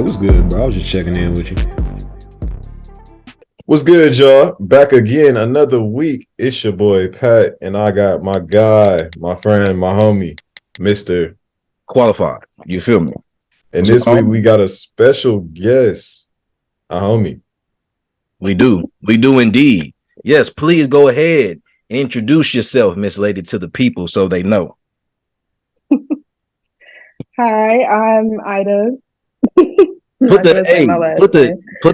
what's good, bro? I was just checking in with you. What's good, y'all? Back again, another week. It's your boy Pat, and I got my guy, my friend, my homie, Mr. Qualified. You feel me? And this week we got a special guest, a homie. We do indeed. Yes, please go ahead and introduce yourself, Miss Lady, to the people so they know. Hi, I'm Ida. Put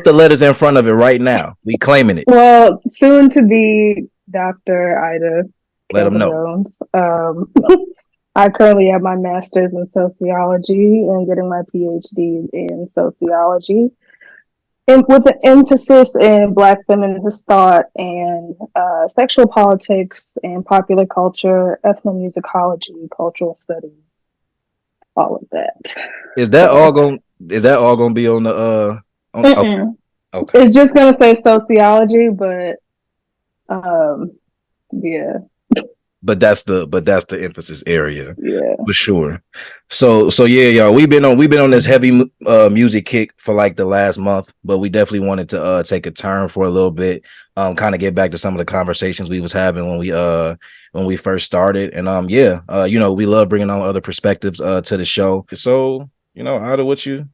the letters in front of it right now. We claiming it. Well, soon to be Dr. Ida. Let them know. I currently have my master's in sociology and getting my PhD in sociology, and with an emphasis in Black Feminist thought and sexual politics and popular culture, ethnomusicology, cultural studies, all of that. Is that all going to be on the Okay. It's just gonna say sociology, but yeah. But that's the emphasis area, yeah, for sure. So yeah, y'all, we've been on this heavy music kick for like the last month, but we definitely wanted to take a turn for a little bit, kind of get back to some of the conversations we was having when we first started, and we love bringing on other perspectives to the show. So Ida, what you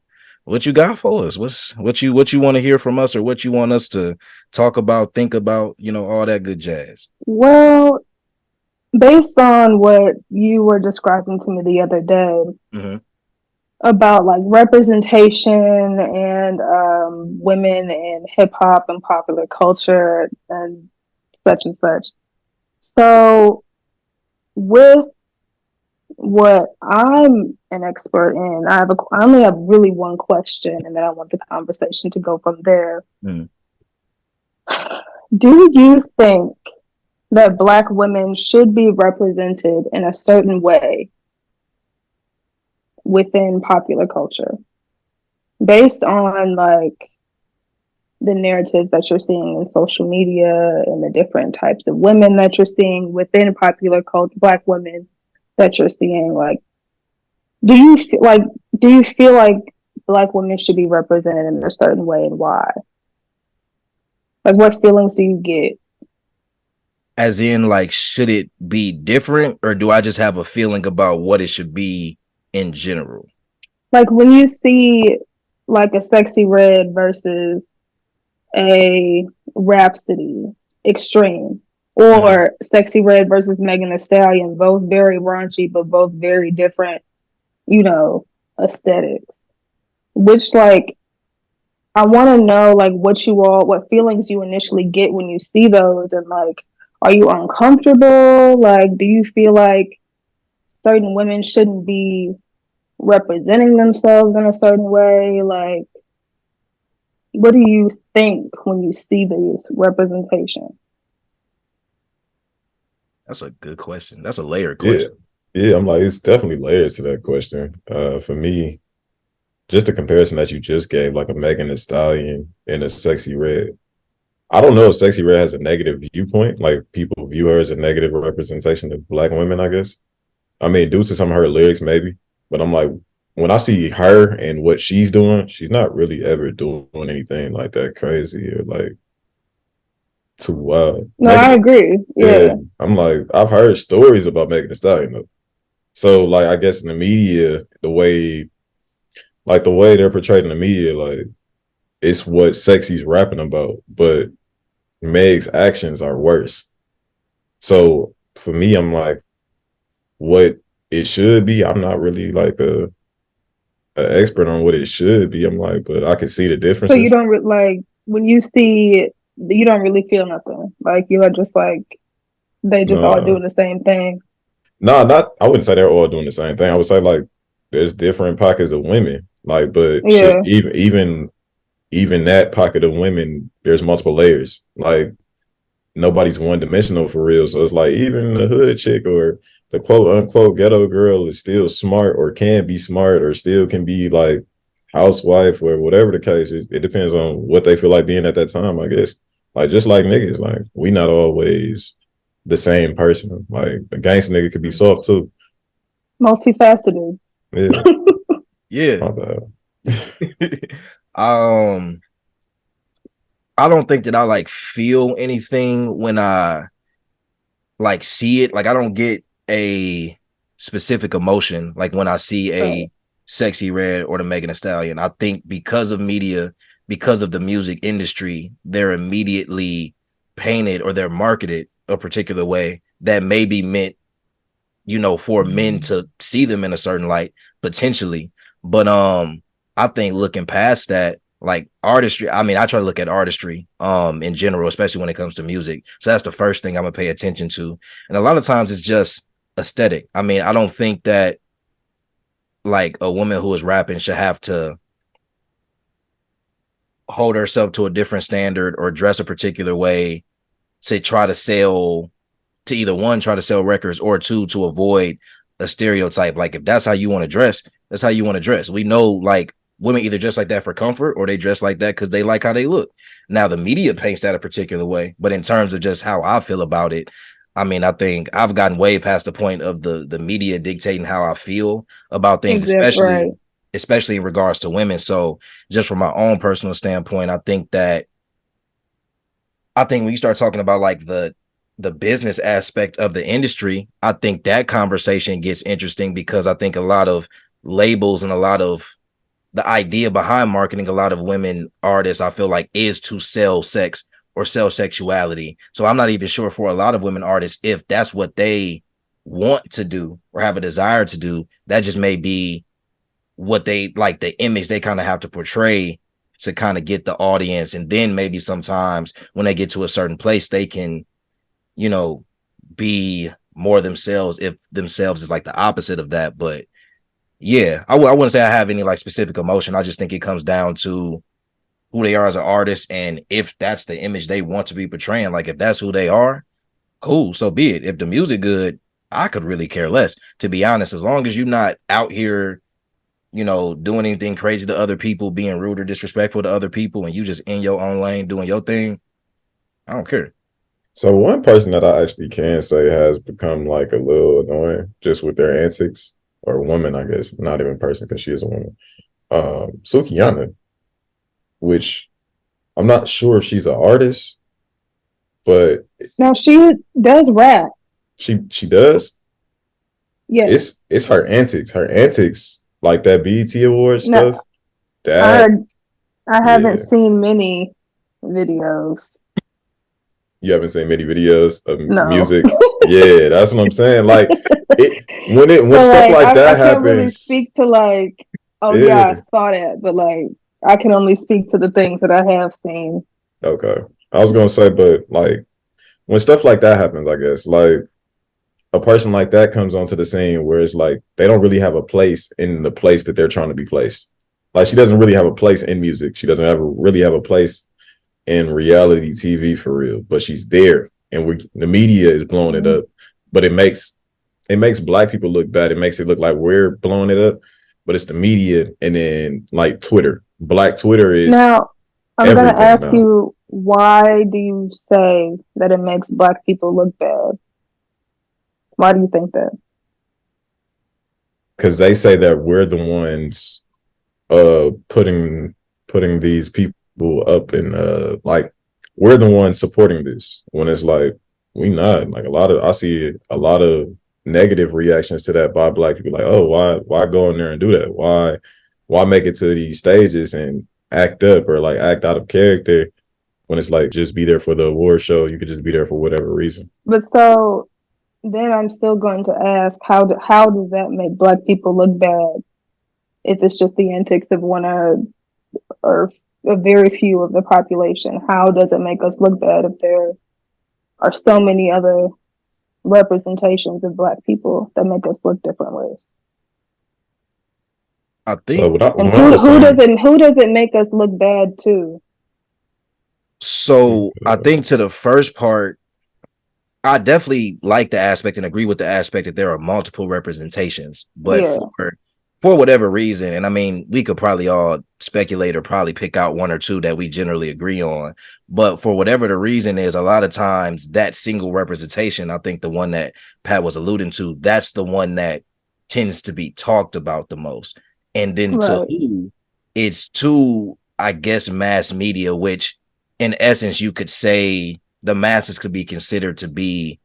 got for us? What you want to hear from us, or what you want us to talk about, think about, all that good jazz? Well, based on what you were describing to me the other day about like representation and women in hip hop and popular culture and such and such. So with what I'm an expert in, I only have really one question, and then I want the conversation to go from there. Do you think that Black women should be represented in a certain way within popular culture, based on like the narratives that you're seeing in social media and the different types of women that you're seeing within popular culture, Black women that you're seeing? Like, do you feel like Black women should be represented in a certain way, and why? Like, what feelings do you get? As in, like, should it be different, or do I just have a feeling about what it should be in general? Like when you see like a Sexy Red versus a Rhapsody Extreme, or Sexy Red versus Megan Thee Stallion, both very raunchy, but both very different, aesthetics. Which, like, I want to know, like, what feelings you initially get when you see those, and like, are you uncomfortable? Like, do you feel like certain women shouldn't be representing themselves in a certain way? Like, what do you think when you see these representations? That's a good question. That's a layered question. Yeah, I'm like, it's definitely layers to that question. For me, just the comparison that you just gave, like a Megan Thee Stallion and a Sexy Red. I don't know if Sexy Red has a negative viewpoint, like people view her as a negative representation of Black women, I guess. I mean, due to some of her lyrics, maybe. But I'm like, when I see her and what she's doing, she's not really ever doing anything like that crazy or like too wild. No, I agree. Yeah. I'm like, I've heard stories about Megan Thee Stallion though. So like, I guess in the media, the way they're portrayed in the media, like it's what Sexy's rapping about, but Meg's actions are worse. So for me, I'm like, what it should be, I'm not really like a expert on what it should be. I'm like, but I can see the differences. So you don't like when you see, you don't really feel nothing. Like you are just like they just all doing the same thing. No, I wouldn't say they're all doing the same thing. I would say like there's different pockets of women. Like, but shit, even that pocket of women, there's multiple layers. Like nobody's one dimensional for real. So it's like even the hood chick or the quote unquote ghetto girl is still smart or can be smart or still can be like housewife or whatever the case. It depends on what they feel like being at that time, I guess. Like just like niggas, like we not always the same person. Like a gangster nigga could be soft too. Multifaceted. Yeah. Yeah. I don't think that I like feel anything when I like see it. Like I don't get a specific emotion like when I see a Sexy Red or the Megan Thee Stallion. I think because of media, because of the music industry, they're immediately painted or they're marketed a particular way that may be meant, you know, for men to see them in a certain light potentially. But I think looking past that, like artistry, I mean, I try to look at artistry in general, especially when it comes to music. So that's the first thing I'm gonna pay attention to. And a lot of times it's just aesthetic. I mean, I don't think that like a woman who is rapping should have to hold herself to a different standard or dress a particular way to try to sell, to either one, try to sell records, or two, to avoid a stereotype. Like if that's how you want to dress, that's how you want to dress. We know like women either dress like that for comfort or they dress like that because they like how they look. Now the media paints that a particular way, but in terms of just how I feel about it, I mean, I think I've gotten way past the point of the media dictating how I feel about things, especially in regards to women. So just from my own personal standpoint, I think when you start talking about like the business aspect of the industry, I think that conversation gets interesting because I think a lot of labels and a lot of the idea behind marketing a lot of women artists, I feel like, is to sell sex or sell sexuality. So I'm not even sure for a lot of women artists if that's what they want to do or have a desire to do. That just may be what they like, the image they kind of have to portray to kind of get the audience. And then maybe sometimes when they get to a certain place, they can, you know, be more themselves if themselves is like the opposite of that. But yeah, I wouldn't say I have any like specific emotion. I just think it comes down to who they are as an artist, and if that's the image they want to be portraying. Like if that's who they are, cool, so be it. If the music good, I could really care less, to be honest, as long as you're not out here, you know, doing anything crazy to other people, being rude or disrespectful to other people, and you just in your own lane doing your thing. I don't care. So one person that I actually can say has become like a little annoying just with their antics, or woman, I guess, not even person because she is a woman. Sukiyana, which I'm not sure if she's an artist, but now she does rap. She does. Yes, it's her antics. Her antics, like that BET Awards stuff. I haven't seen many videos. You haven't seen many videos of music? Yeah, that's what I'm saying. Like when so stuff like that happens, I can't really speak to like, I saw that, but like I can only speak to the things that I have seen. Okay, I was gonna say, but like when stuff like that happens, I guess like a person like that comes onto the scene where it's like they don't really have a place in the place that they're trying to be placed. Like she doesn't really have a place in music. She doesn't really have a place in reality TV for real, but she's there, and the media is blowing it up. But it makes Black people look bad. It makes it look like we're blowing it up, but it's the media, and then like Twitter. Black Twitter is now. I'm going to ask you, why do you say that it makes Black people look bad? Why do you think that? Because they say that we're the ones putting these people up in like we're the ones supporting this, when it's like we not. Like I see a lot of negative reactions to that by Black people, like, oh, why go in there and do that? Why make it to these stages and act up or like act out of character, when it's like just be there for the award show. You could just be there for whatever reason. But so then I'm still going to ask, how does that make Black people look bad if it's just the antics of one or a very few of the population? How does it make us look bad if there are so many other representations of Black people that make us look different ways? I think. So who does it make us look bad to? So I think to the first part, I definitely like the aspect and agree with the aspect that there are multiple representations, but for whatever reason, and I mean, we could probably all speculate or probably pick out one or two that we generally agree on, but for whatever the reason is, a lot of times that single representation, I think the one that Pat was alluding to, that's the one that tends to be talked about the most. And then to who it's too, I guess, mass media, which in essence you could say the masses could be considered to be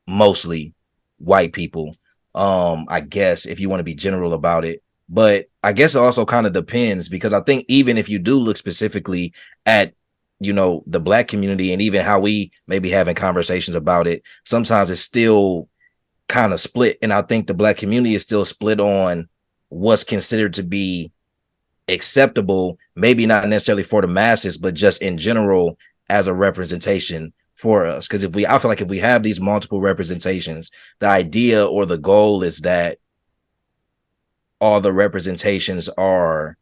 mostly white people. I guess if you want to be general about it, but I guess it also kind of depends, because I think even if you do look specifically at, you know, the Black community and even how we may be having conversations about it, sometimes it's still kind of split. And I think the Black community is still split on what's considered to be acceptable, maybe not necessarily for the masses, but just in general as a representation for us. Because I feel like if we have these multiple representations, the idea or the goal is that all the representations are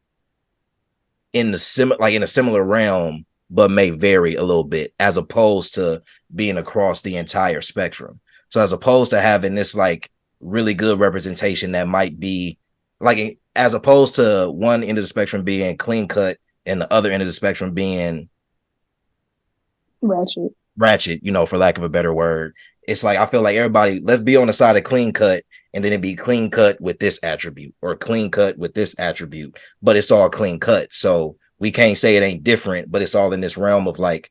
in a similar realm, but may vary a little bit, as opposed to being across the entire spectrum. So as opposed to having this like really good representation that might be like, as opposed to one end of the spectrum being clean cut and the other end of the spectrum being ratchet, you know, for lack of a better word. It's like, I feel like everybody, let's be on the side of clean cut, and then it'd be clean cut with this attribute or clean cut with this attribute, but it's all clean cut. So we can't say it ain't different, but it's all in this realm of like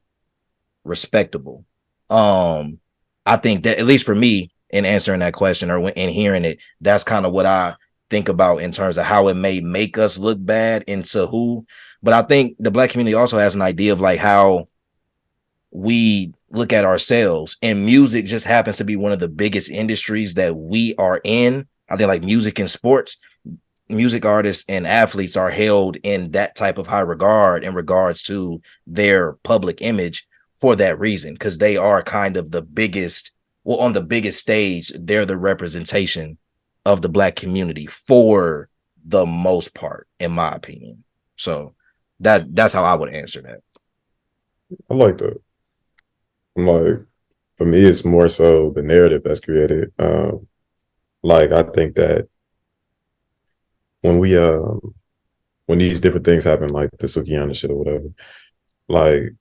respectable. I think that, at least for me, in answering that question or in hearing it, that's kind of what I think about in terms of how it may make us look bad into who. But I think the Black community also has an idea of like how we look at ourselves, and music just happens to be one of the biggest industries that we are in. I think like music and sports, music artists and athletes are held in that type of high regard in regards to their public image for that reason, because they are kind of the biggest, well, on the biggest stage, they're the representation of the Black community for the most part, in my opinion. So that's how I would answer that. I like that. I'm like, for me, it's more so the narrative that's created. Like, I think that when when these different things happen, like the Sukihana shit or whatever, like,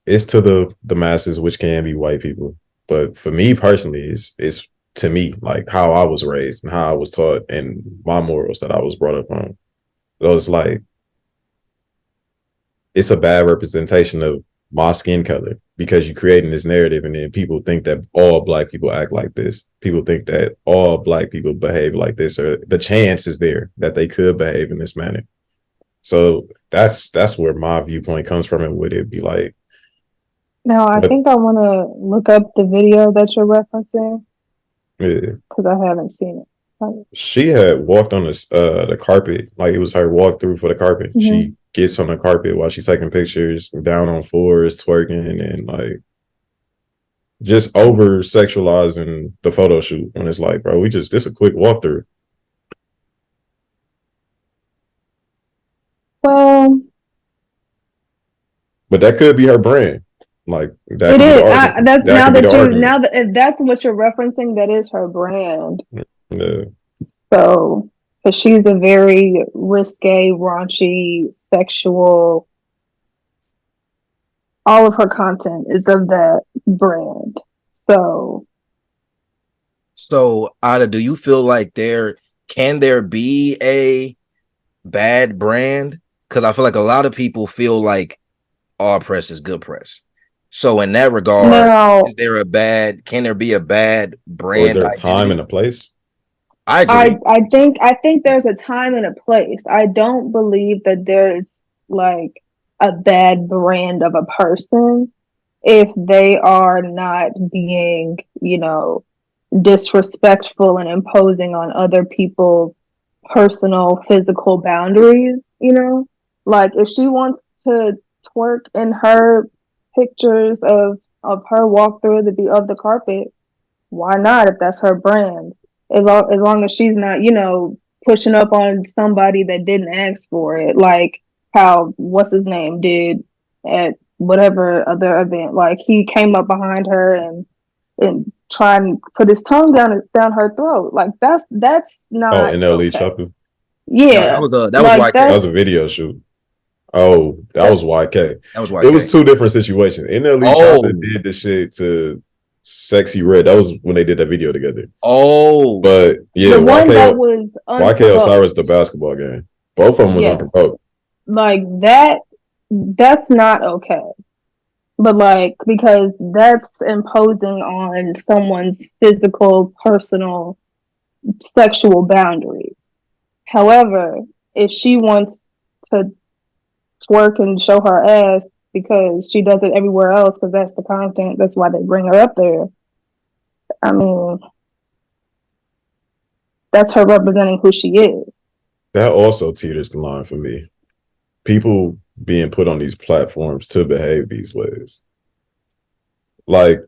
it's to the masses, which can be white people. But for me personally, it's to me like how I was raised and how I was taught and my morals that I was brought up on. So it's like, it's a bad representation of my skin color, because you're creating this narrative, and then people think that all Black people act like this. People think that all Black people behave like this, or the chance is there that they could behave in this manner. So that's where my viewpoint comes from, and would it be like. Now, I think I want to look up the video that you're referencing. Yeah, because I haven't seen it. She had walked on the carpet, like it was her walkthrough for the carpet. Mm-hmm. She gets on the carpet while she's taking pictures, down on floors, twerking, and like just over sexualizing the photo shoot. When it's like, bro, this a quick walkthrough. Well, but that could be her brand. Like that it is. If that's what you're referencing, that is her brand. Yeah. So, because she's a very risque, raunchy, sexual. All of her content is of that brand. So, Ada, do you feel like can there be a bad brand? Because I feel like a lot of people feel like all press is good press. So in that regard, can there be a bad brand? Or is there a time and a place? I agree. I think there's a time and a place. I don't believe that there's like a bad brand of a person if they are not being, disrespectful and imposing on other people's personal physical boundaries, like if she wants to twerk in her pictures of her walkthrough of the carpet, why not, if that's her brand? As long as she's not, pushing up on somebody that didn't ask for it, like how what's his name did at whatever other event. Like he came up behind her and try and put his tongue down her throat. Like that's not NLE Chopper. Yeah, no, that was YK. That was a video shoot. Oh, that was YK. That was YK. It was two different situations. NLE Chopper did the shit to Sexy Red. That was when they did that video together. Oh, but yeah, the one that was YK Osiris the basketball game. Both of them was Yes. unprovoked. Like that's not okay. But like, because that's imposing on someone's physical, personal, sexual boundaries. However, if she wants to twerk and show her ass because she does it everywhere else because that's the content, that's why they bring her up there. I mean, that's her representing who she is. That also teeters the line for me. People being put on these platforms to behave these ways. Like,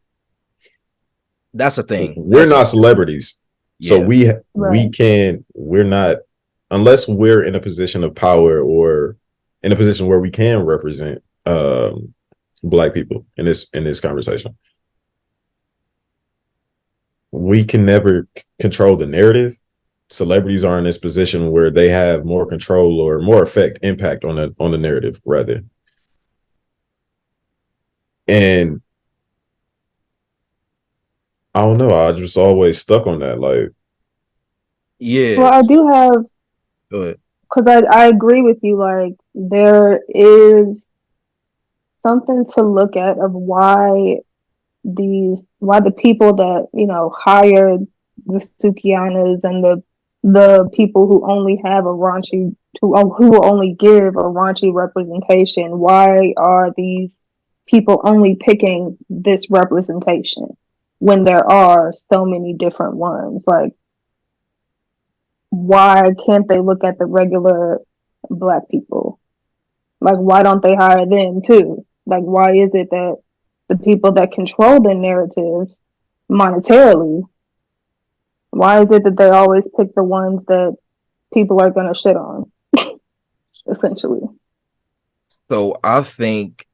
that's the thing. We're not celebrities. So we're not, unless we're in a position of power or in a position where we can represent Black people in this conversation. We can never control the narrative. Celebrities are in this position where they have more control or more impact on the narrative rather. And I don't know, I just always stuck on that. Like, yeah. Well, I do have, because I agree with you. Like, there is something to look at of why the people that, you know, hired the Sukianas and the people who only have a raunchy, who will only give a raunchy representation, why are these people only picking this representation when there are so many different ones? Like, why can't they look at the regular Black people? Like, why don't they hire them too? Like, why is it that the people that control the narrative monetarily, why is it that they always pick the ones that people are going to shit on, essentially? So I think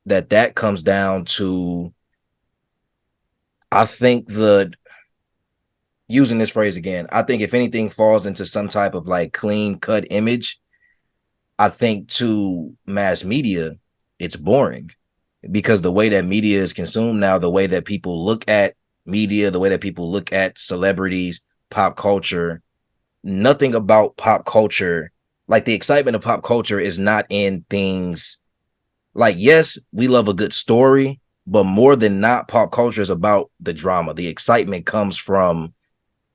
that comes down to, I think using this phrase again, I think if anything falls into some type of like clean cut image, I think to mass media, it's boring because the way that media is consumed now, the way that people look at media, the way that people look at celebrities, pop culture, nothing about pop culture, like the excitement of pop culture is not in things like, yes, we love a good story, but more than not, pop culture is about the drama. The excitement comes from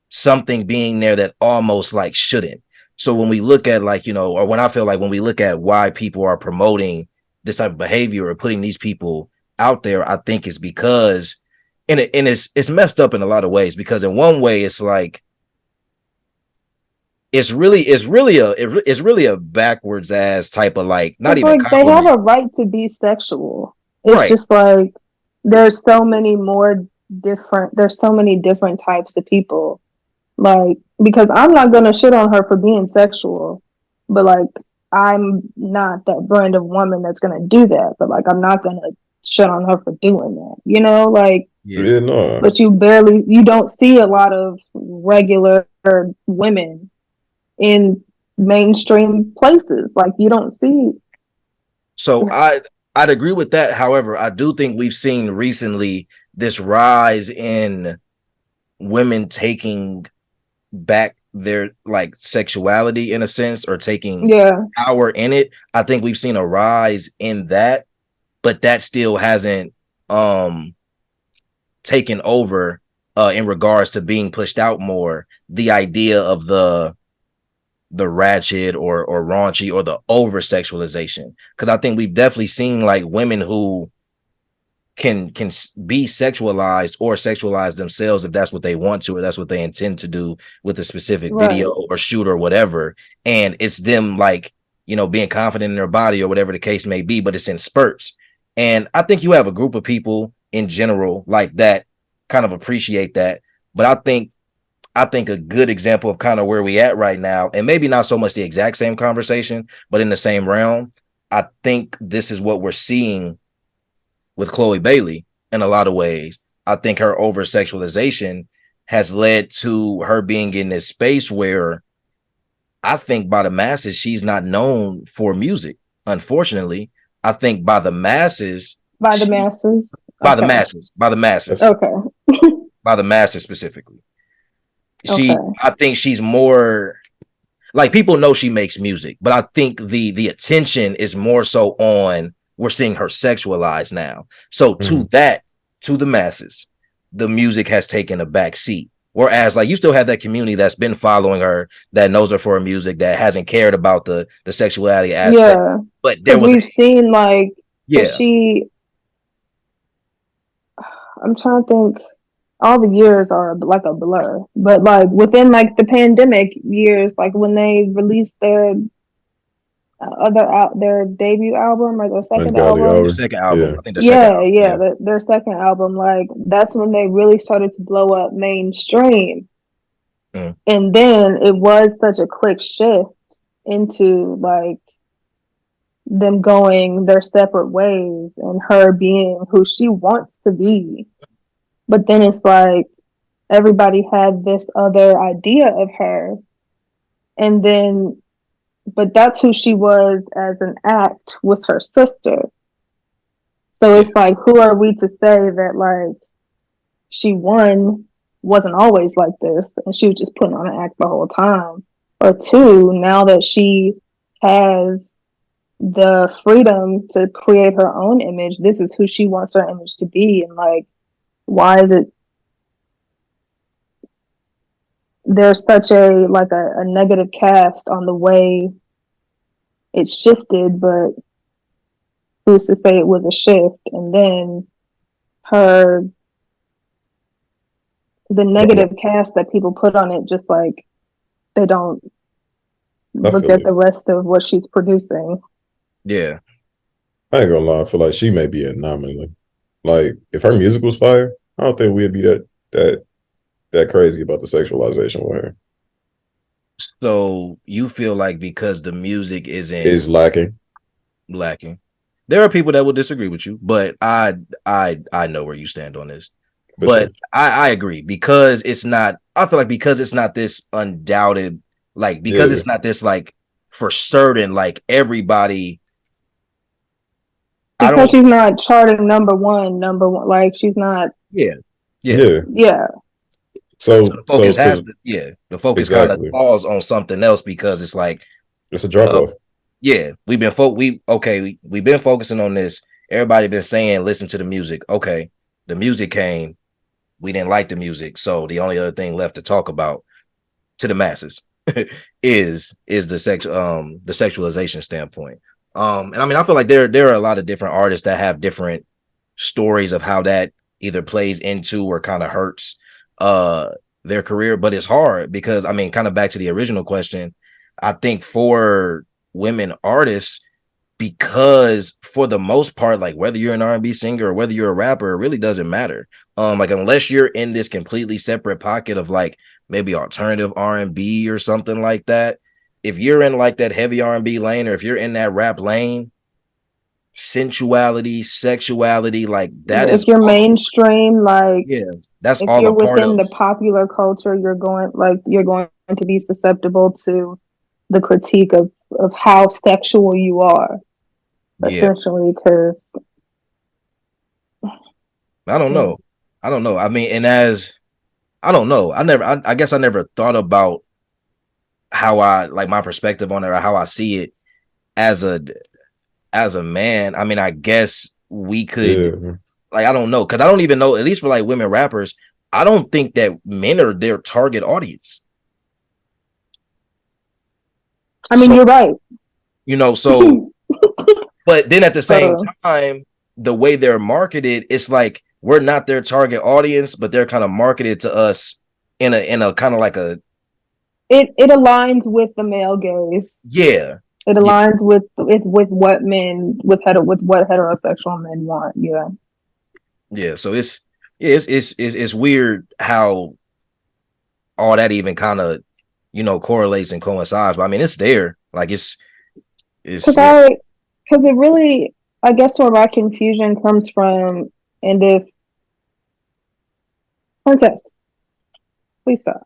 something being there that almost like shouldn't. So when we look at, like, you know, or when I feel like when we look at why people are promoting this type of behavior or putting these people out there, I think it's because, and it's messed up in a lot of ways, because in one way it's like, it's really a backwards ass type of, like, not It's even like they have compliment. a right to be sexual. It's Right. just like there's so many different types of people. Like, because I'm not gonna shit on her for being sexual, but like, I'm not that brand of woman that's gonna do that. But like, I'm not gonna shit on her for doing that. You know, like, yeah, no. But you don't see a lot of regular women in mainstream places. Like, you don't see. So I'd agree with that. However, I do think we've seen recently this rise in women taking back their like sexuality in a sense, or taking power in it. I think we've seen a rise in that, but that still hasn't taken over in regards to being pushed out more. The idea of the ratchet or raunchy or the over sexualization, because I think we've definitely seen like women who can be sexualized or sexualize themselves if that's what they want to, or that's what they intend to do with a specific video or shoot or whatever, and it's them, like, you know, being confident in their body or whatever the case may be, but it's in spurts. And I think you have a group of people in general like that kind of appreciate that. But I think a good example of kind of where we at right now, and maybe not so much the exact same conversation, but in the same realm, I think this is what we're seeing with Chloe Bailey in a lot of ways. I think her over sexualization has led to her being in this space where I think by the masses, she's not known for music. Unfortunately, I think by the masses, by the masses, okay, by the masses specifically. I think she's more, like people know she makes music, but I think the attention is more so on we're seeing her sexualized now. So to the masses, the music has taken a back seat. Whereas like you still have that community that's been following her, that knows her for her music, that hasn't cared about the sexuality aspect. Yeah, but there because was we've seen like, yeah. I'm trying to think. All the years are like a blur, but like within like the pandemic years, like when they released their their debut album or their second Ungodly I think album. the Hour. second album. Yeah. I think the second album. Yeah, their second album, like that's when they really started to blow up mainstream. Mm. And then it was such a quick shift into like them going their separate ways and her being who she wants to be. But then it's like everybody had this other idea of her. And then, but that's who she was as an act with her sister. So Yeah. it's like, who are we to say that like she wasn't always like this and she was just putting on an act the whole time? Or two, now that she has the freedom to create her own image, this is who she wants her image to be. And like, why is it there's such a like a negative cast on the way it shifted, but who's to say it was a shift? And then her the negative cast that people put on it, just like they don't I look feel at it. the rest of what she's producing. Yeah. I ain't gonna lie. I feel like she may be an anomaly. Like if her music was fire, I don't think we'd be that crazy about the sexualization with her. So you feel like because the music isn't Is lacking. lacking, there are people that will disagree with you, but I know where you stand on this. For But sure. I agree because it's not. I feel like because it's not this undoubted, like because it's not this like for certain, like everybody. I Because don't. she's not charting number one, like she's not. Yeah. Yeah. Yeah. Yeah, So So the so focus has to to. Yeah. The focus kind of exactly. falls on something else because it's like It's a drop off. yeah, we've been we've been focusing on this. Everybody been saying listen to the music. Okay, the music came. We didn't like the music, so the only other thing left to talk about to the masses is the sexualization standpoint. And I mean, I feel like there are a lot of different artists that have different stories of how that either plays into or kind of hurts their career, but it's hard because I mean, kind of back to the original question, I think for women artists, because for the most part, like whether you're an R&B singer or whether you're a rapper, it really doesn't matter. Like unless you're in this completely separate pocket of like maybe alternative R&B or something like that, if you're in like that heavy R&B lane or if you're in that rap lane, sensuality, sexuality, like that if is you're all, mainstream, like yeah, that's if all you're a part within of the popular culture, you're going to be susceptible to the critique of how sexual you are, yeah. essentially. Because I don't know. I don't know. I mean, and as I don't know, I guess I never thought about how I like my perspective on it or how I see it as a man. I mean, I guess we could Yeah. like I don't know because I don't even know. At least for like women rappers, I don't think that men are their target audience. I mean, So you're right. so but then at the same So time, the way they're marketed, it's like we're not their target audience, but they're kind of marketed to us in a kind of like a it aligns with the male gaze. yeah. It Yeah. aligns with what men with what heterosexual men want. Yeah. Yeah, so it's weird how all that even kind of correlates and coincides. But I mean, it's there. Like it's Because yeah. because it really, I guess where my confusion comes from, and if princess, please stop.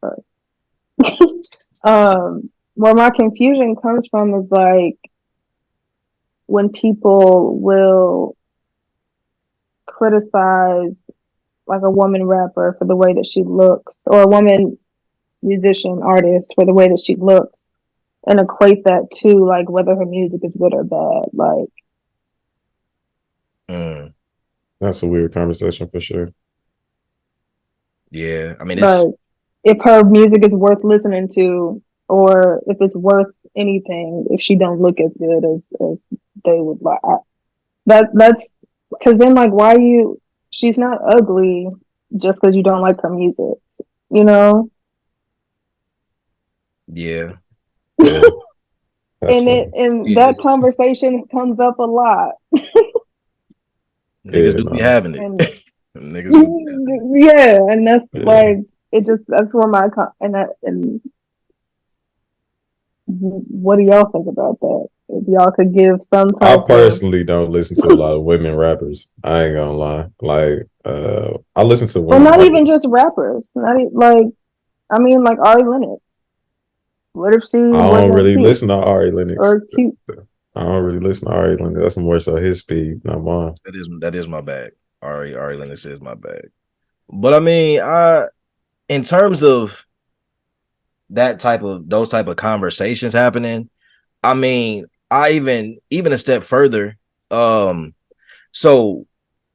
Sorry. Where my confusion comes from is like when people will criticize like a woman rapper for the way that she looks, or a woman musician, artist, for the way that she looks, and equate that to like whether her music is good or bad. Like, that's a weird conversation for sure. Yeah, I mean, but if her music is worth listening to, or if it's worth anything, if she don't look as good as they would like, that's because then like why you? She's not ugly just because you don't like her music, you know. Yeah. And that conversation comes up a lot. Niggas do be having it. Niggas do. Yeah, and that's like that's where my and what do y'all think about that? If y'all could give some type I personally don't listen to a lot of women rappers. I ain't gonna lie. Like, I listen to women. Well, not rappers. even just rappers. Not like, I mean, like Ari Lennox. What if she? I don't really listen to Ari Lennox. Or cute. I don't really listen to Ari Lennox. That's more so his speed, not mine. That is my bag. Ari Lennox is my bag. But I mean, in terms of those type of conversations happening, I mean, I even a step further. So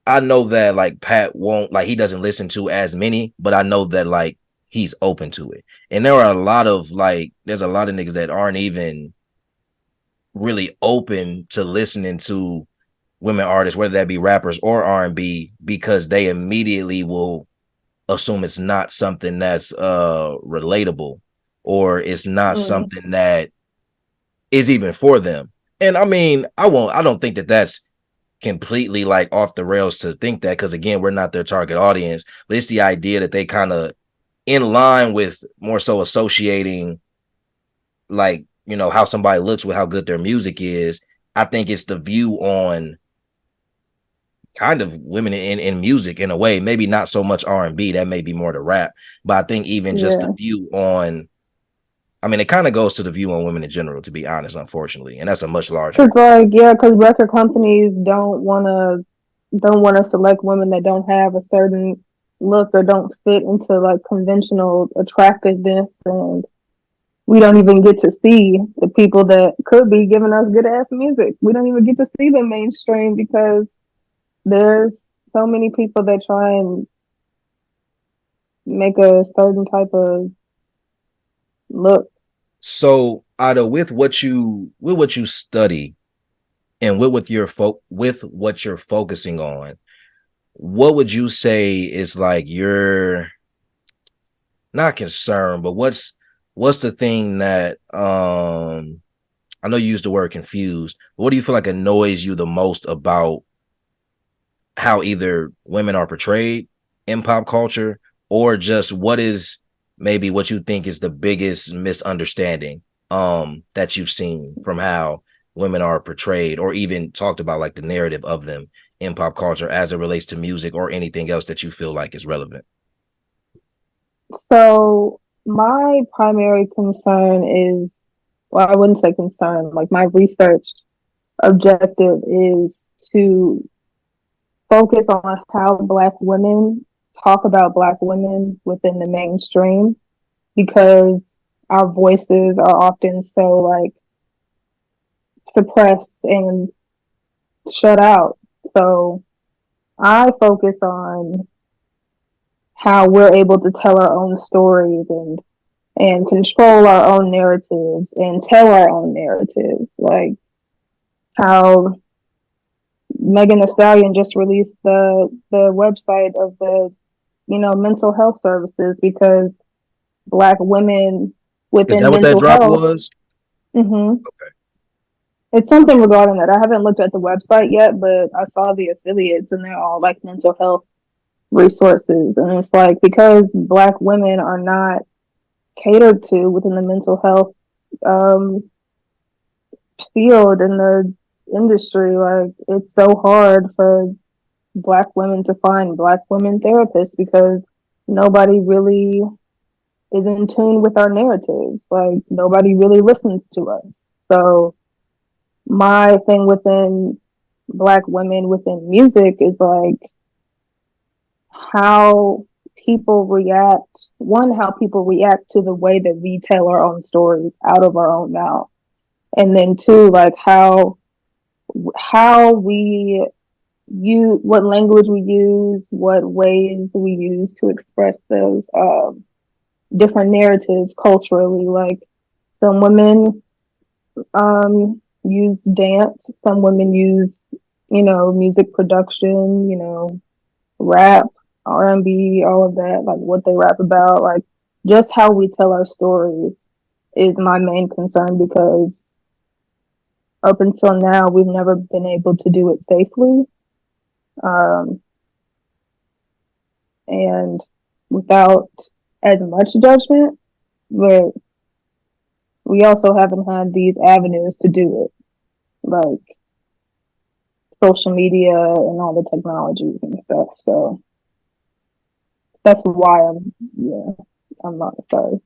I know that like Pat won't like he doesn't listen to as many, but I know that like he's open to it. And there are a lot of like there's a lot of niggas that aren't even really open to listening to women artists, whether that be rappers or R&B, because they immediately will assume it's not something that's relatable, or it's not something that is even for them. And I mean, I don't think that that's completely like off the rails to think that, because again, we're not their target audience, but it's the idea that they kind of in line with more so associating like, you know, how somebody looks with how good their music is. I think it's the view on kind of women in music in a way, maybe not so much R&B, that may be more to rap, but I think even just the view on, I mean, it kind of goes to the view on women in general, to be honest, unfortunately, and that's a much larger. It's like, because record companies don't want to select women that don't have a certain look or don't fit into like conventional attractiveness, and we don't even get to see the people that could be giving us good ass music. We don't even get to see them mainstream because there's so many people that try and make a certain type of look. So, Ada, with what you study and with what you're focusing on, what would you say is like your not concern, but what's the thing that I know you used the word confused, but what do you feel like annoys you the most about how either women are portrayed in pop culture, or just what is maybe what you think is the biggest misunderstanding that you've seen from how women are portrayed, or even talked about like the narrative of them in pop culture as it relates to music or anything else that you feel like is relevant? So my primary concern is, well, I wouldn't say concern, like my research objective is to focus on how Black women talk about Black women within the mainstream, because our voices are often so like suppressed and shut out. So I focus on how we're able to tell our own stories and control our own narratives and tell our own narratives. Like how Megan Thee Stallion just released the website of the mental health services, because Black women Is within that what that mental drop health. was? Okay. It's something regarding that. I haven't looked at the website yet, but I saw the affiliates and they're all like mental health resources. And it's like, because Black women are not catered to within the mental health field in the industry, like it's so hard for Black women to find Black women therapists, because nobody really is in tune with our narratives. Like nobody really listens to us. So my thing within Black women within music is like how people react, how people react to the way that we tell our own stories out of our own mouth. And then two, like how we use, what language we use, what ways we use to express those different narratives culturally. Like some women use dance, some women use, music production, rap, R&B, all of that, like what they rap about, like just how we tell our stories is my main concern, because up until now we've never been able to do it safely, and without as much judgment, but we also haven't had these avenues to do it, like social media and all the technologies and stuff. So that's why I'm not sorry.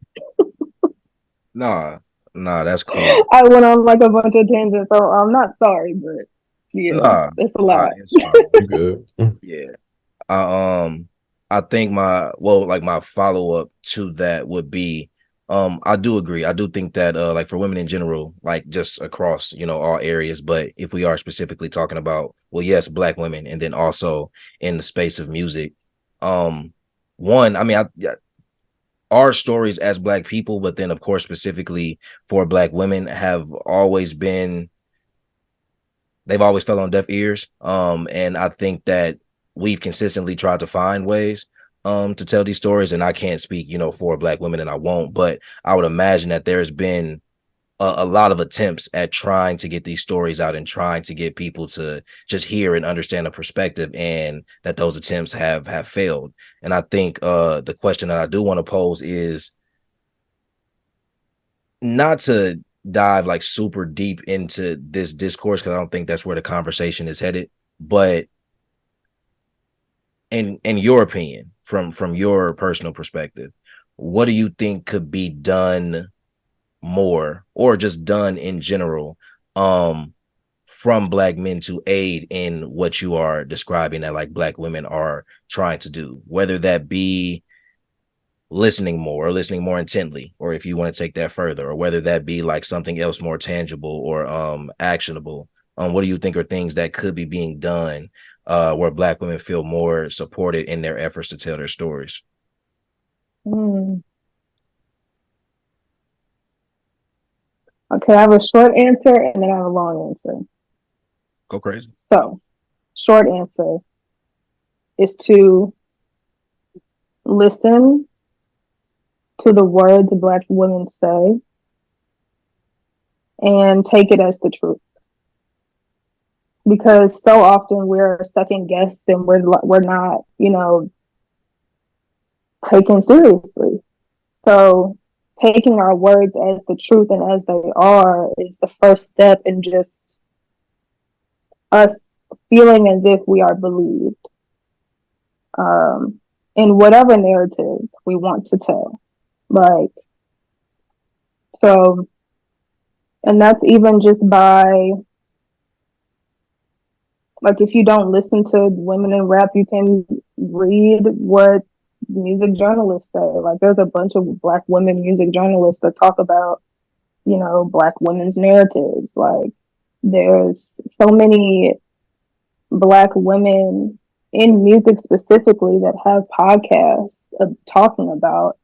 Nah, that's cool. I went on like a bunch of tangents, so I'm not sorry, but it's a lot. It's fine. You good? Yeah. I think my follow-up to that would be, I do agree. I do think that like for women in general, like just across, all areas, but if we are specifically talking about, well, yes, Black women, and then also in the space of music, one, I mean, our stories as Black people, but then of course specifically for Black women they've always fell on deaf ears. And I think that we've consistently tried to find ways to tell these stories. And I can't speak, for Black women, and I won't, but I would imagine that there's been a lot of attempts at trying to get these stories out and trying to get people to just hear and understand a perspective, and that those attempts have failed. And I think the question that I do want to pose is not to dive like super deep into this discourse, because I don't think that's where the conversation is headed, but in your opinion, from your personal perspective, what do you think could be done more, or just done in general, from Black men to aid in what you are describing that like Black women are trying to do, whether that be listening more intently, or if you want to take that further, or whether that be like something else more tangible or actionable? What do you think are things that could be being done where Black women feel more supported in their efforts to tell their stories? Okay, I have a short answer and then I have a long answer. Go crazy. So, short answer is to listen to the words Black women say and take it as the truth. Because so often we're second guessed and we're not, taken seriously. So taking our words as the truth and as they are is the first step in just us feeling as if we are believed in whatever narratives we want to tell. And that's even just by, like, if you don't listen to women in rap, you can read what music journalists say. Like, there's a bunch of Black women music journalists that talk about, Black women's narratives. Like, there's so many Black women in music specifically that have podcasts of talking about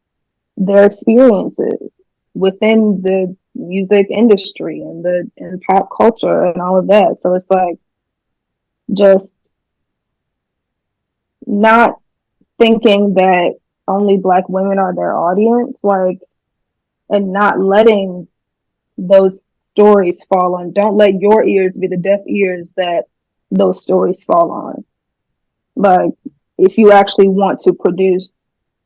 their experiences within the music industry and pop culture and all of that. So it's like just not thinking that only Black women are their audience, like, and not letting those stories fall on. Don't let your ears be the deaf ears that those stories fall on. Like, if you actually want to produce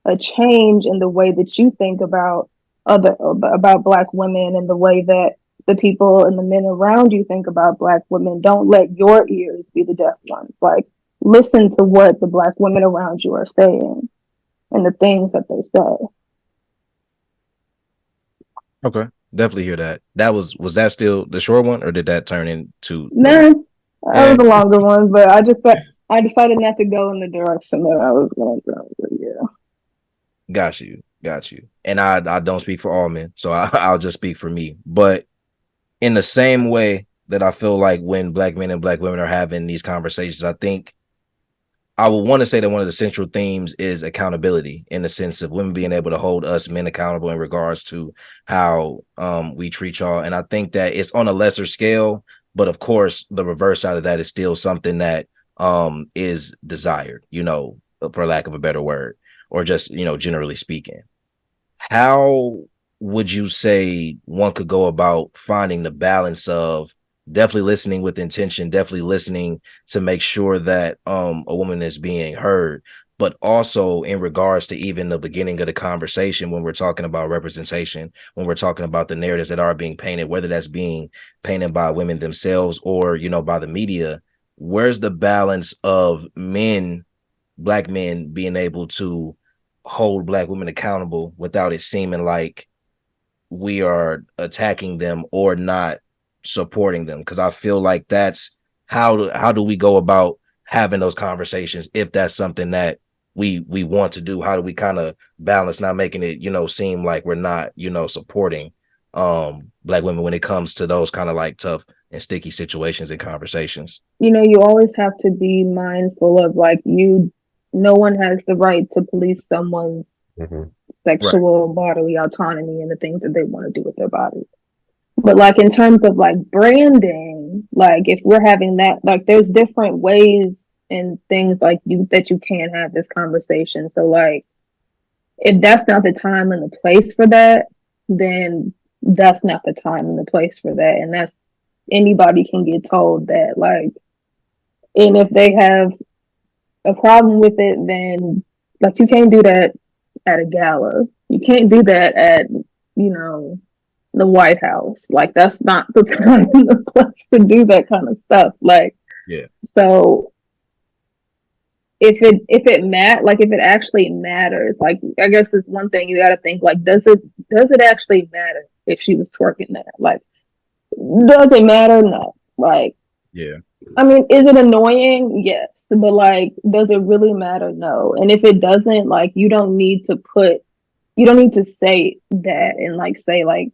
a change in the way that you think about Black women and the way that the people and the men around you think about Black women, don't let your ears be the deaf ones. Like, listen to what the Black women around you are saying and the things that they say. Okay, definitely hear that. Was that still the short one, or did that turn into? That was a longer one, but I decided not to go in the direction that I was going to go. But yeah. Got you. And I don't speak for all men, so I'll just speak for me. But in the same way that I feel like when Black men and Black women are having these conversations, I think I would want to say that one of the central themes is accountability, in the sense of women being able to hold us men accountable in regards to how we treat y'all. And I think that it's on a lesser scale, but of course the reverse side of that is still something that is desired, for lack of a better word, or just, generally speaking. How would you say one could go about finding the balance of definitely listening with intention, definitely listening to make sure that a woman is being heard, but also in regards to even the beginning of the conversation, when we're talking about representation, when we're talking about the narratives that are being painted, whether that's being painted by women themselves or, by the media, where's the balance of Black men being able to hold Black women accountable without it seeming like we are attacking them or not supporting them? Because I feel like that's how do we go about having those conversations if that's something that we want to do? How do we kind of balance not making it seem like we're not supporting Black women when it comes to those kind of like tough and sticky situations and conversations? You always have to be mindful of no one has the right to police someone's sexual bodily autonomy and the things that they want to do with their body. But like in terms of like branding, like if we're having that, like there's different ways and things like that you can have this conversation. So like if that's not the time and the place for that, then that's not the time and the place for that. And that's anybody can get told that, like, and if they have a problem with it, then like you can't do that at a gala. You can't do that at, the White House. Like that's not the time and the place to do that kind of stuff. Like, yeah. So if it actually matters, like I guess it's one thing you got to think, like, does it actually matter if she was twerking that? Like, does it matter? No. Like, yeah. I mean, is it annoying? Yes. But like, does it really matter? No. And if it doesn't, like, you don't need to say that and like say like,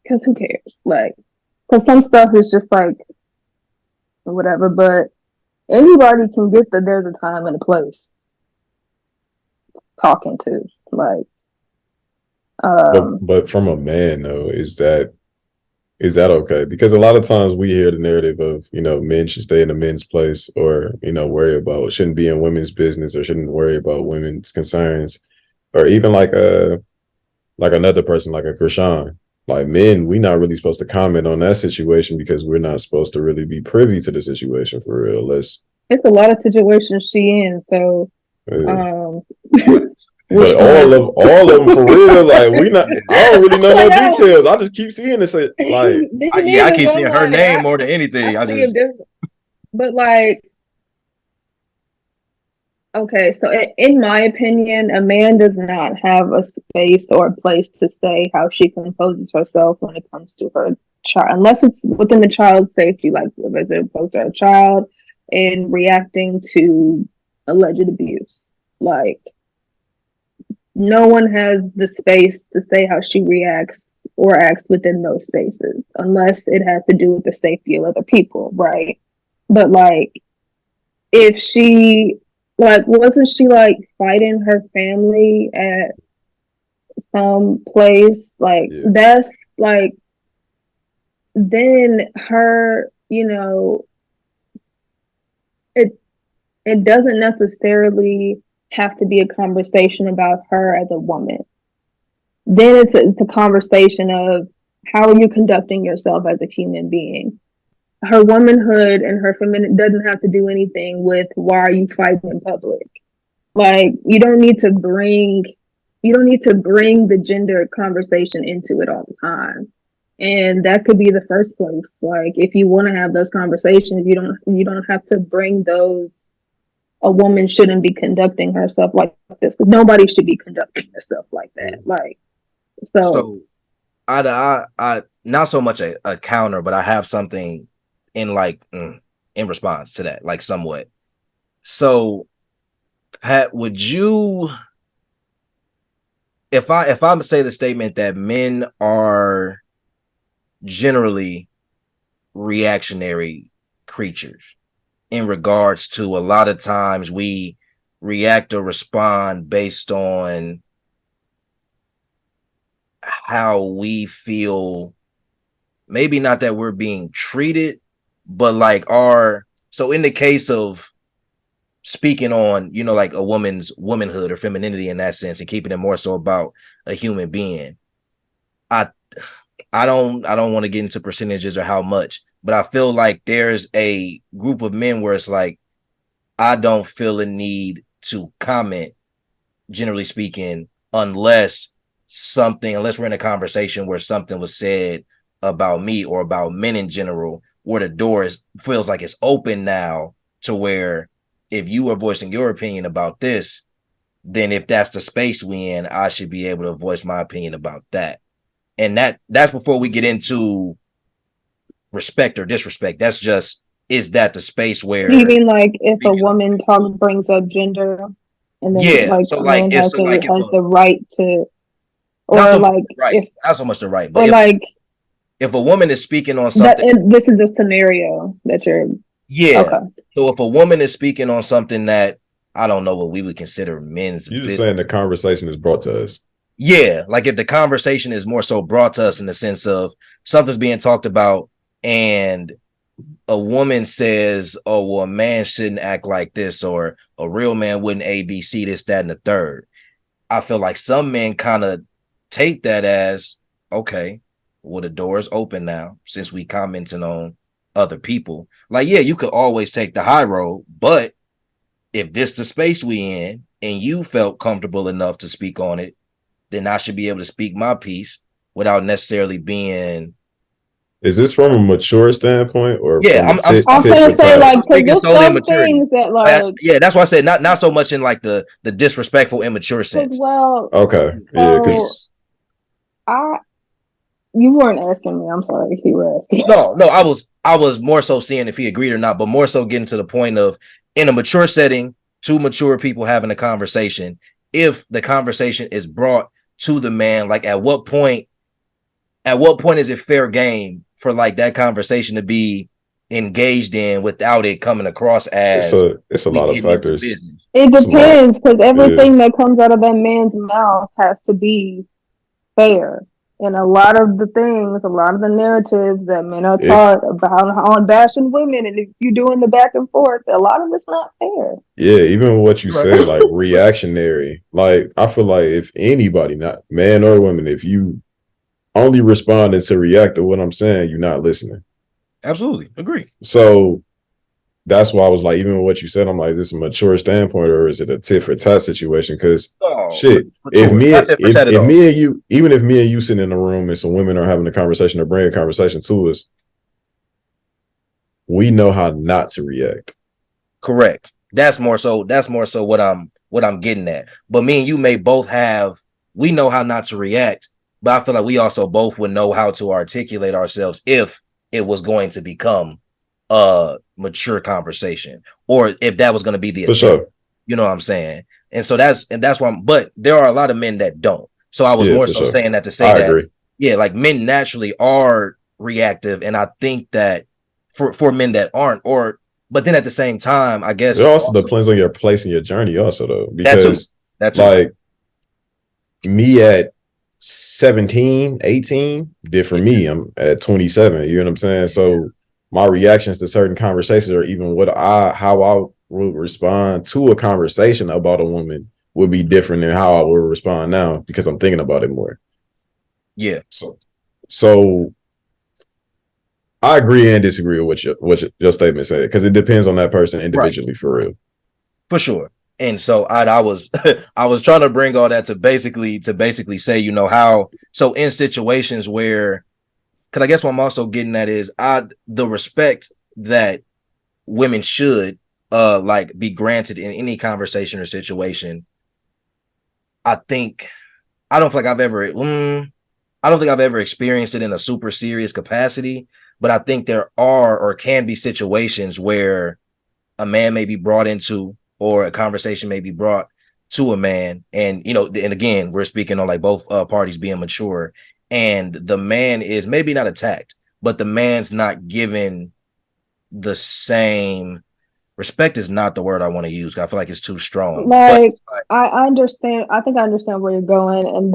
because who cares? Like, because some stuff is just like whatever, but anybody can get that there's a time and a place talking to. Like, but from a man though, is that okay? Because a lot of times we hear the narrative of, men should stay in the men's place, or, worry about, shouldn't be in women's business, or shouldn't worry about women's concerns, or even like another person like a Krishan. Like men, we're not really supposed to comment on that situation because we're not supposed to really be privy to the situation for real. It's a lot of situations she in, so but all of them for real, like I don't really know no details. I just keep seeing this, like I keep seeing her name more than anything. But like, okay, so in my opinion, a man does not have a space or a place to say how she composes herself when it comes to her child, unless it's within the child's safety, like as opposed to a child and reacting to alleged abuse. Like, no one has the space to say how she reacts or acts within those spaces, unless it has to do with the safety of other people, right? But like, if she, like, wasn't she like fighting her family at some place? Like, that's like, then her, it doesn't necessarily have to be a conversation about her as a woman. Then it's a conversation of how are you conducting yourself as a human being? Her womanhood and her femininity doesn't have to do anything with why are you fighting in public. Like, you don't need to bring the gender conversation into it all the time. And that could be the first place. Like, if you want to have those conversations, you don't have to bring those. A woman shouldn't be conducting herself like this. Nobody should be conducting herself like that. Like, so I not so much a counter, but I have something in in response to that, like somewhat. So, Pat, would you if I'm to say the statement that men are generally reactionary creatures in regards to a lot of times we react or respond based on how we feel, maybe not that we're being treated, but like so in the case of speaking on, like a woman's womanhood or femininity in that sense and keeping it more so about a human being, I don't want to get into percentages or how much, but I feel like there's a group of men where it's like, I don't feel a need to comment, generally speaking, unless we're in a conversation where something was said about me or about men in general, where the door feels like it's open now to where if you are voicing your opinion about this, then if that's the space we in, I should be able to voice my opinion about that. And that's before we get into respect or disrespect. That's just, is that the space where you mean like if a woman brings up gender and then like so a man has the right to, or not so like right, not so much the right, but or if a woman is speaking on something, this is a scenario that you're okay. So if a woman is speaking on something that I don't know what we would consider men's you're just business, saying the conversation is brought to us. Yeah, like if the conversation is more so brought to us in the sense of something's being talked about and a woman says, oh, well, a man shouldn't act like this, or a real man wouldn't ABC, this, that, and the third. I feel like some men kind of take that as, okay, well, the door is open now since we commenting on other people. Like, yeah, you could always take the high road, but if this the space we in and you felt comfortable enough to speak on it, then I should be able to speak my piece without necessarily being. Is this from a mature standpoint or Yeah, from I'm gonna say like, because there's some things that like, yeah, that's why I said not so much in like the disrespectful, immature sense. Well, okay, yeah, because you weren't asking me. I'm sorry if you were asking. No, I was more so seeing if he agreed or not, but more so getting to the point of, in a mature setting, two mature people having a conversation, if the conversation is brought to the man, like at what point is it fair game for like that conversation to be engaged in without it coming across as it's a lot of factors. It depends, because everything that comes out of that man's mouth has to be fair. And a lot of the narratives that men are taught about on bashing women, and if you're doing the back and forth, a lot of it's not fair. Yeah, even what you said, like reactionary. Like, I feel like if anybody, not man or woman, if you only responding to react to what I'm saying, you're not listening. Absolutely. Agree. So that's why I was like, even what you said, I'm like, is this a mature standpoint or is it a tit for tat situation? Because if me and you, even if me and you sitting in the room and some women are having a conversation or bring a conversation to us, we know how not to react. Correct. That's more so what I'm getting at. But me and you may both we know how not to react, but I feel like we also both would know how to articulate ourselves if it was going to become a mature conversation, or if that was going to be the agenda. Sure. You know what I'm saying? And so that's why but there are a lot of men that don't. So I was more so saying that to say I agree. Yeah, like men naturally are reactive, and I think that for men that aren't, but then at the same time, I guess it also depends on your place in your journey also, though, because that's like me at 17, 18, different me. I'm at 27, you know what I'm saying? So my reactions to certain conversations, or even how I would respond to a conversation about a woman, would be different than how I would respond now, because I'm thinking about it more. Yeah. So I agree and disagree with what your statement said, because it depends on that person individually, for real. For sure. And so I was I was trying to bring all that to basically say, you know, how so in situations where, because I guess what I'm also getting at is the respect that women should like be granted in any conversation or situation. I don't think I've ever experienced it in a super serious capacity, but I think there are or can be situations where a man may be brought into, or a conversation may be brought to a man, and and again, we're speaking on like both parties being mature, and the man is maybe not attacked, but the man's not given the same respect is not the word I want to use. I feel like it's too strong. Like, I understand. I think I understand where you're going, and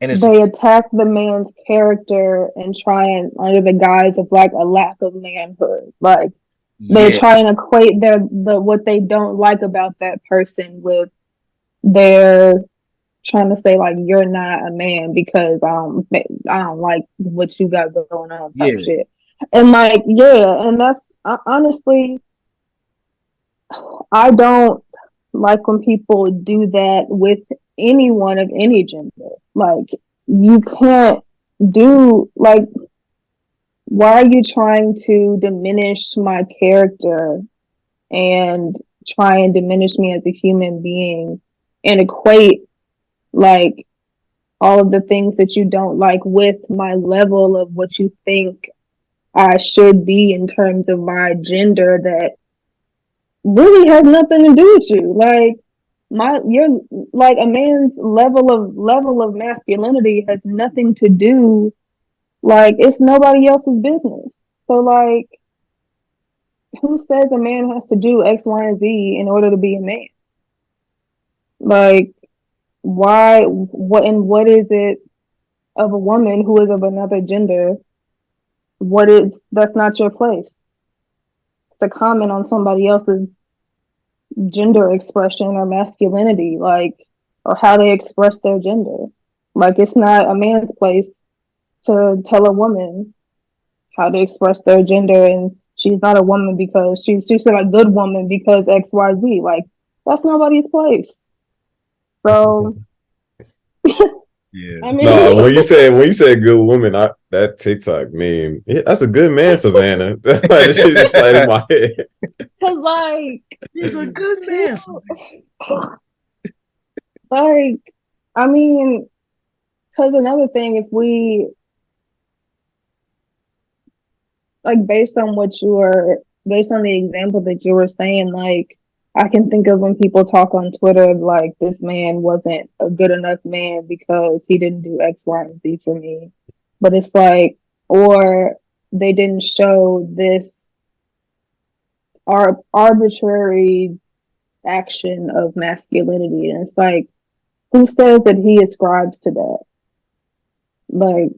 they attack the man's character and try and under the guise of like a lack of manhood. Like they try and equate what they don't like about that person with their trying to say like you're not a man because I don't like what you got going on type shit. And like and that's honestly I don't like when people do that with anyone of any gender. Like you can't do like why are you trying to diminish my character and try and diminish me as a human being and equate like all of the things that you don't like with my level of what you think I should be in terms of my gender that really has nothing to do with you. Like you're like a man's level of masculinity has nothing to do like it's nobody else's business. So like who says a man has to do X, Y, and Z in order to be a man? Like why what is it of a woman who is of another gender? That's not your place to comment on somebody else's gender expression or masculinity, like, or how they express their gender. Like, it's not a man's place to tell a woman how to express their gender, and she's not a woman because she's a good woman because X, Y, Z. Like, that's nobody's place. So, yeah. I mean, no, when you said good woman, that TikTok meme, that's a good man, Savannah. Like that shit just played in my head. Cause like he's a good man. Like, I mean, cause another thing, if we like based on the example that you were saying, like I can think of when people talk on Twitter like this man wasn't a good enough man because he didn't do X, Y, and Z for me. But it's like, or they didn't show this arbitrary action of masculinity. And it's like, who says that he ascribes to that? Like,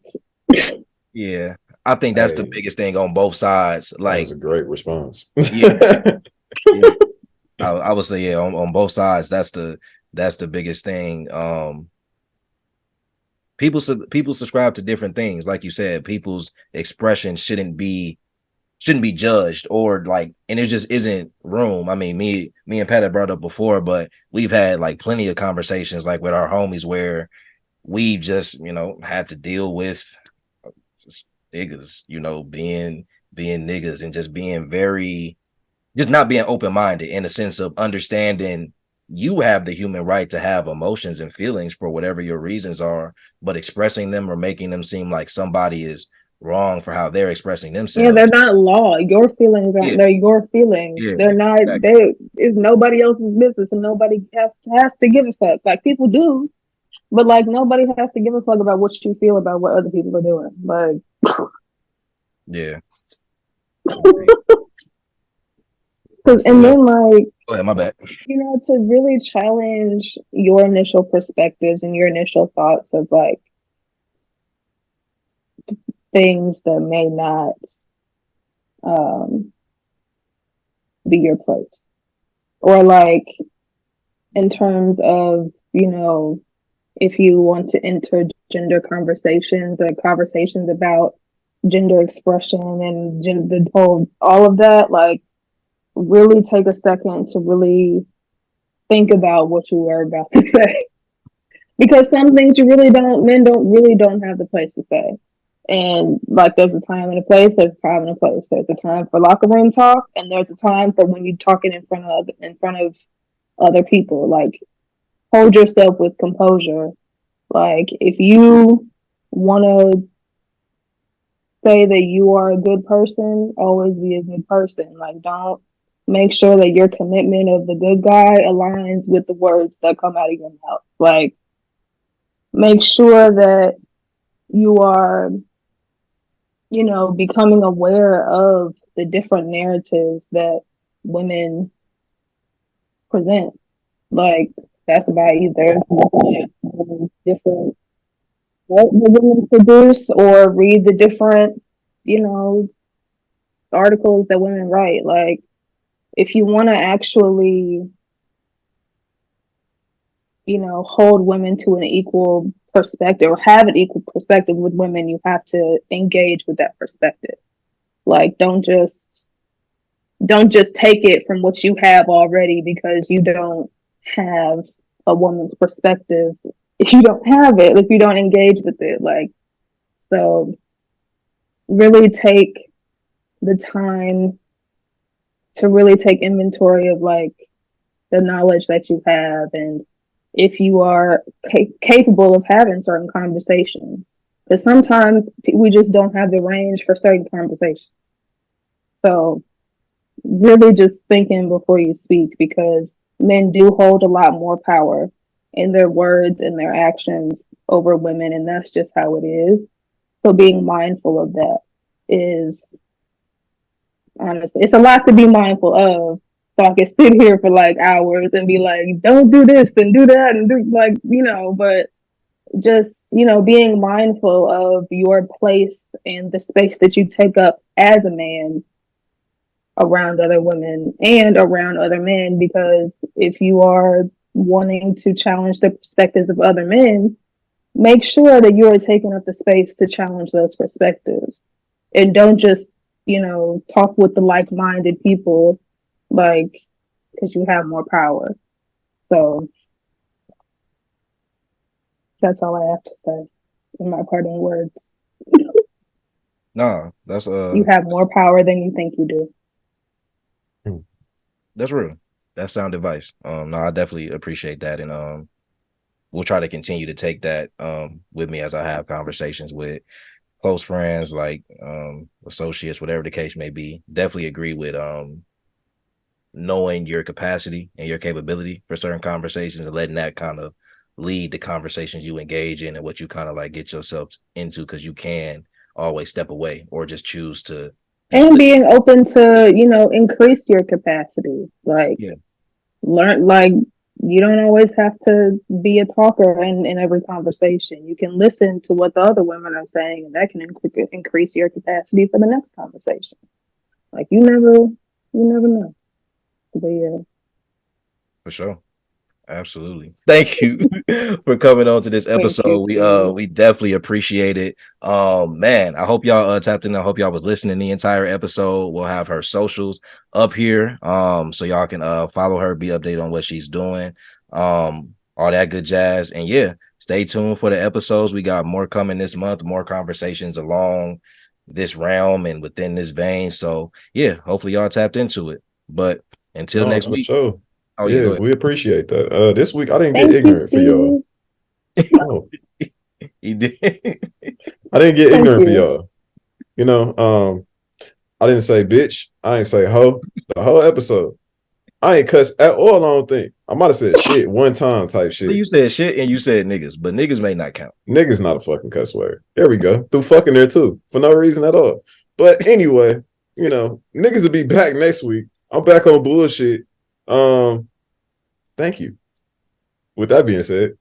yeah, I think that's the biggest thing on both sides. Like, that was a great response. yeah. I would say, on both sides, that's the biggest thing. People subscribe to different things, like you said. People's expression shouldn't be judged or like, and it just isn't room. I mean, me and Pat have brought up before, but we've had like plenty of conversations like with our homies where we just had to deal with just niggas, being niggas and just being just not being open-minded in the sense of understanding you have the human right to have emotions and feelings for whatever your reasons are, but expressing them or making them seem like somebody is wrong for how they're expressing themselves. Yeah, they're not law. Your feelings aren't. They're your feelings. Yeah, they're not. Exactly. It's nobody else's business, and nobody has to give a fuck. Like people do, but like nobody has to give a fuck about what you feel about what other people are doing. Like, yeah. And then like, go ahead, my bad. To really challenge your initial perspectives and your initial thoughts of like things that may not be your place, or like in terms of if you want to enter gender conversations or conversations about gender expression and the whole all of that, like really take a second to really think about what you were about to say, because some things men don't have the place to say. And like there's a time and a place, there's a time and a place. There's a time for locker room talk, and there's a time for when you're talking in front of other people. Like hold yourself with composure. Like if you want to say that you are a good person, always be a good person. Like don't make sure that your commitment of the good guy aligns with the words that come out of your mouth. Like, make sure that you are, becoming aware of the different narratives that women present. Like, that's about either different what the women produce or read the different, articles that women write. Like, if you want to actually, hold women to an equal perspective or have an equal perspective with women, you have to engage with that perspective. Like, don't just take it from what you have already because you don't have a woman's perspective. If you don't have it, if you don't engage with it, like, so really take the time to really take inventory of like the knowledge that you have and if you are capable of having certain conversations. Because sometimes we just don't have the range for certain conversations. So really just thinking before you speak, because men do hold a lot more power in their words and their actions over women, and that's just how it is. So being mindful of that is, honestly, it's a lot to be mindful of. So I can sit here for like hours and be like, don't do this and do that and do like, but just, being mindful of your place and the space that you take up as a man around other women and around other men, because if you are wanting to challenge the perspectives of other men, make sure that you are taking up the space to challenge those perspectives and don't just, talk with the like-minded people, like, because you have more power. So that's all I have to say in my parting words. No, that's you have more power than you think you do. That's real. That's sound advice. No, I definitely appreciate that, and we'll try to continue to take that with me as I have conversations with close friends, like associates, whatever the case may be. Definitely agree with knowing your capacity and your capability for certain conversations and letting that kind of lead the conversations you engage in and what you kind of like get yourself into, because you can always step away or just choose to and being open to, increase your capacity. Like, learn, like, you don't always have to be a talker in every conversation. You can listen to what the other women are saying, and that can increase your capacity for the next conversation. Like, you never know. But yeah. For sure. Absolutely. Thank you for coming on to this episode. We definitely appreciate it. Man, I hope y'all tapped in. I hope y'all was listening the entire episode. We'll have her socials up here. So y'all can follow her, be updated on what she's doing. All that good jazz. And yeah, stay tuned for the episodes. We got more coming this month, more conversations along this realm and within this vein. So yeah, hopefully y'all tapped into it. But until next week. Sure. Oh, yeah, we appreciate that. This week I didn't get ignorant for y'all. Oh. He did. I didn't get ignorant for y'all. I didn't say bitch. I ain't say hoe. The whole episode. I ain't cuss at all, I don't think. I might have said shit one time type shit. Well, you said shit and you said niggas, but niggas may not count. Niggas not a fucking cuss word. There we go. Threw fucking there too. For no reason at all. But anyway, niggas will be back next week. I'm back on bullshit. Thank you. With that being said.